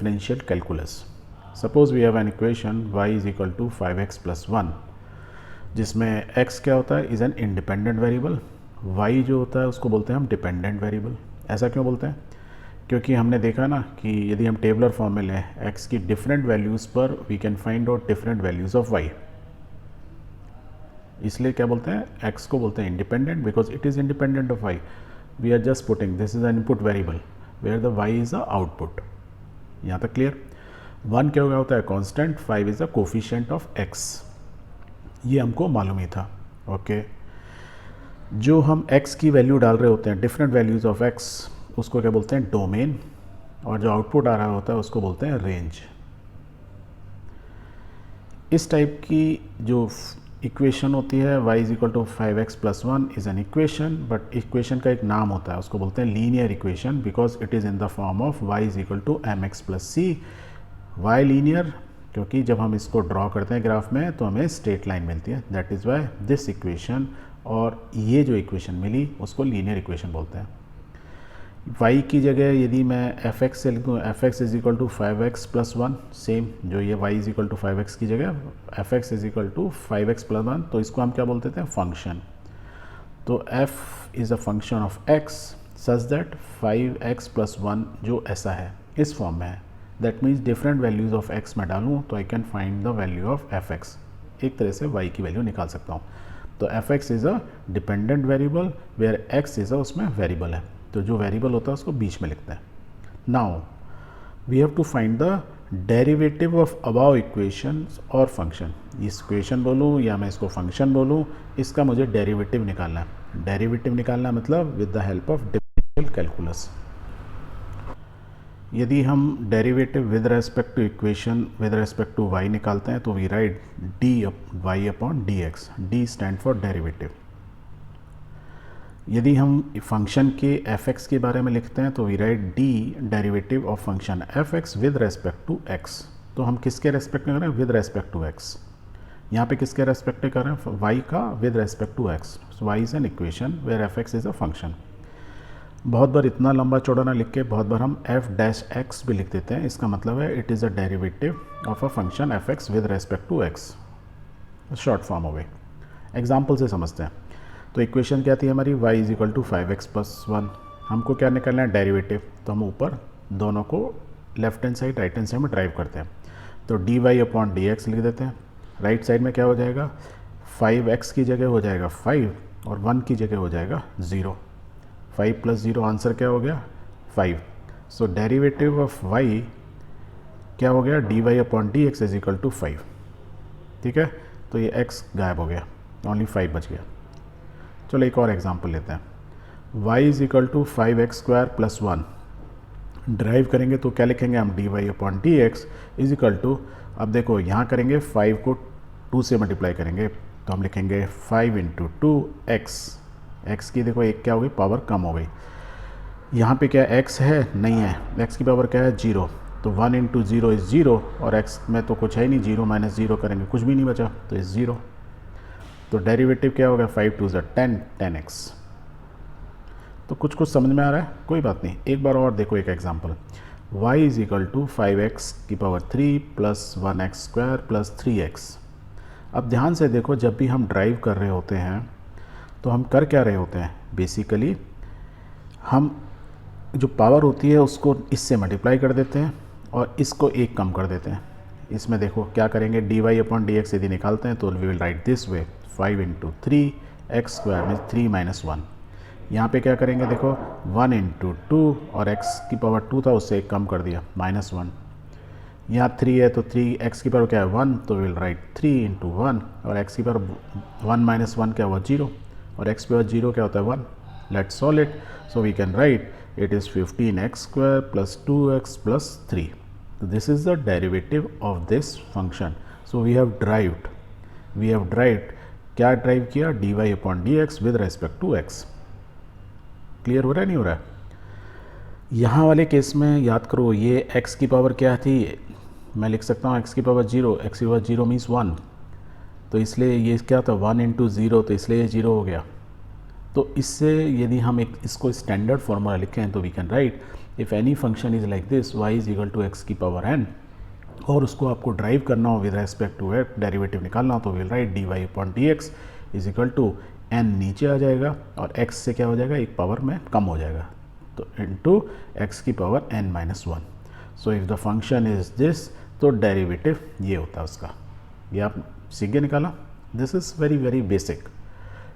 differential calculus. Suppose we have an equation y is equal to 5x plus 1 जिसमें x क्या होता है is an independent variable, y जो होता है उसको बोलते हैं हम डिपेंडेंट वेरिएबल। ऐसा क्यों बोलते हैं? क्योंकि हमने देखा ना कि यदि हम टेबलर फॉर्म में लें x की डिफरेंट वैल्यूज़ पर we can find out different values of y, इसलिए क्या बोलते हैं x को बोलते हैं independent because it is independent of y. We are just putting this is an input variable where the y is a output. यहाँ तक clear? 1 क्या होता है constant, 5 is a coefficient of x, ये हमको मालूम ही था. ओके जो हम x की वैल्यू डाल रहे होते हैं डिफरेंट वैल्यूज़ ऑफ x उसको क्या बोलते हैं डोमेन, और जो आउटपुट आ रहा होता है उसको बोलते हैं रेंज. इस टाइप की जो इक्वेशन होती है y is equal to 5x plus 1 is an equation, but equation का एक नाम होता है उसको बोलते हैं linear equation because it is in the form of y is equal to mx plus c. Why linear क्योंकि जब हम इसको ड्रॉ करते हैं ग्राफ में तो हमें स्ट्रेट लाइन मिलती है, that is why this equation और ये जो इक्वेशन मिली उसको लीनियर इक्वेशन बोलते हैं. y की जगह यदि मैं fx से लिखूँ fx is equal to 5x plus 1, same जो ये y is equal to 5x की जगह fx is equal to 5x plus 1, तो इसको हम क्या बोलते थे फंक्शन. तो f is a function of x such that 5x plus 1 जो ऐसा है इस फॉर्म में है, that means different values of x मैं डालूँ तो I can find the value of fx, एक तरह से y की वैल्यू निकाल सकता हूँ. तो fx is a dependent variable where x is a उसमें वेरिएबल है, तो जो वेरिएबल होता है उसको बीच में लिखते हैं. Now we have to find the derivative of above equation और फंक्शन. इस इक्वेशन बोलूँ या मैं इसको फंक्शन बोलूँ, इसका मुझे डेरिवेटिव निकालना है. डेरिवेटिव निकालना मतलब with the help of differential calculus. यदि हम derivative with respect to equation with respect to y निकालते हैं तो we write D Y upon D X. D stand for derivative. यदि हम फंक्शन के f(x) के बारे में लिखते हैं तो we write D derivative of function f(x) with respect to x. तो हम किसके रेस्पेक्ट में कर रहे हैं? With respect to x. यहाँ पे किसके रेस्पेक्ट में कर रहे हैं? y का with respect to x. So y is an equation where f(x) is a function. बहुत बार इतना लंबा चौड़ा ना लिख के बहुत बार हम f(x) भी लिख देते हैं. इसका मतलब है it is a derivative of a function f(x) with respect to x. Short form हो गई. एग्जाम्पल से समझते हैं. तो इक्वेशन क्या थी हमारी? y is equal to 5x plus 1. हमको क्या निकालना है? डेरिवेटिव. तो हम ऊपर दोनों को left hand side right hand side में ड्राइव करते हैं. तो D Y upon D X लिख देते हैं. राइट साइड में क्या हो जाएगा? 5x की जगह हो जाएगा 5 और 1 की जगह हो जाएगा 0. 5 प्लस 0 आंसर क्या हो गया? 5. सो डेरिवेटिव ऑफ y क्या हो गया? D Y upon D X is equal to 5. ठीक है, तो ये x गायब हो गया, ओनली 5 बच गया. चलो एक और एग्जांपल लेते हैं. y is equal to 5x square plus 1. Derive करेंगे तो क्या लिखेंगे हम? D Y upon D X is equal to, अब देखो यहाँ करेंगे 5 को 2 से मल्टीप्लाई करेंगे तो हम लिखेंगे 5 इंटू 2x. x की देखो एक क्या हो गई? पावर कम हो गई. यहाँ पे क्या x है? नहीं है. x की पावर क्या है? 0. तो 1 इंटू 0 इज़ 0 और x में तो कुछ है ही नहीं. 0 माइनस 0 करेंगे कुछ भी नहीं बचा तो इज़ 0. तो डेरिवेटिव क्या होगा? 5 टू ज़ 10, 10x. तो कुछ समझ में आ रहा है? कोई बात नहीं, एक बार और देखो एक example. y is equal to 5x की power 3 plus 1x square plus 3x. अब ध्यान से देखो, जब भी हम ड्राइव कर रहे होते हैं तो हम कर क्या रहे होते हैं? बेसिकली हम जो पावर होती है उसको इससे मल्टीप्लाई कर देते हैं और इसको एक कम कर देते हैं. इसमें देखो क्या करेंगे? D Y upon D X यदि निकालते हैं तो we will write this way 5 into 3 X square में 3 माइनस 1. यहाँ पे क्या करेंगे? देखो 1 इंटू 2 और x की पावर 2 था उससे एक कम कर दिया माइनस 1. यहाँ 3 है तो 3 x की पावर क्या है? 1, तो विल राइट 3 इंटू 1 और x की पावर 1 माइनस 1 क्या हुआ? 0 और x पावर 0 क्या होता है? 1. Let's solve it. So we can write it is 15x square plus 2x plus 3. So this is the derivative of this function. So we have derived क्या drive किया? dy upon dx with respect to x. Clear हो रहा है नहीं हो रहा है? यहाँ वाले केस में याद करो ये x की पावर क्या थी? मैं लिख सकता हूँ x की पावर 0. x की पावर 0 मीन्स 1, तो इसलिए ये क्या था? 1 इंटू 0, तो इसलिए ये 0 हो गया. तो इससे यदि हम इसको स्टैंडर्ड फॉर्मूला लिखें तो we can write if any function is like this y is equal to x की पावर n, और उसको आपको ड्राइव करना हो with respect to x, derivative निकालना हो, तो will write dy upon dx is equal to n नीचे आ जाएगा और x से क्या हो जाएगा, एक पावर में कम हो जाएगा, तो इनटू x की power n minus 1. So if the function is this, तो डेरिवेटिव ये होता है उसका. ये आप सीख के निकाला. This is very very basic.